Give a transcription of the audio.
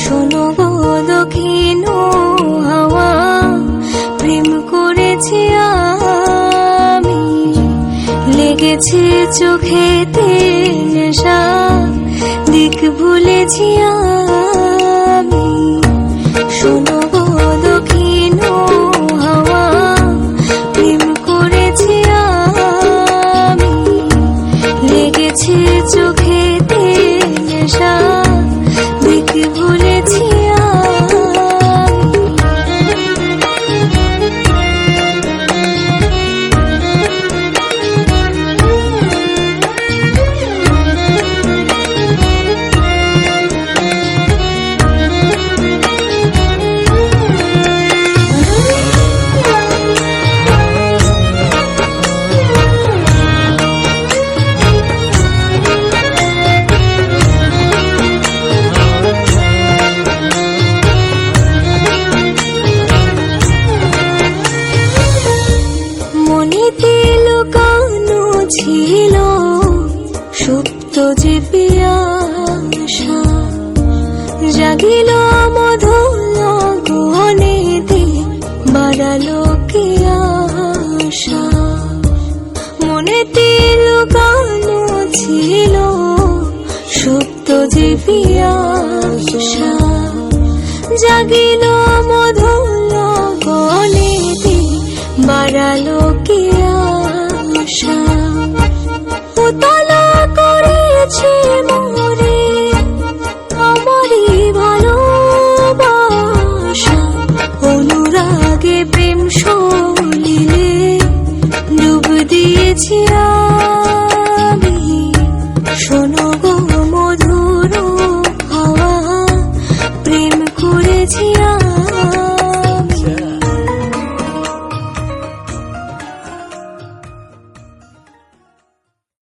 শোনো গো দক্ষিণ হাওয়া, প্রেম করেছি আমি, লেগেছে চোখেতে নেশা, দিক ভুলেছি আমি। শোনো গো দক্ষিণ হাওয়া, প্রেম করেছি আমি, লেগেছে চোখেতে নেশা, দিক ভুলেছি ছিল সুপ্ত যে পিয়াসা, জাগিল মধুর গহনেতে, বাড়ালো কি আশা। মনেতে লুকানো ছিল সুপ্ত যে পিয়াসা, জাগিল মধুর গহনেতে, বাড়ালো কি আশা। উতলা করেছে মোরে আমারই ভালোবাসা, অনুরাগে প্রেম সলিলে ডুব দিয়েছি।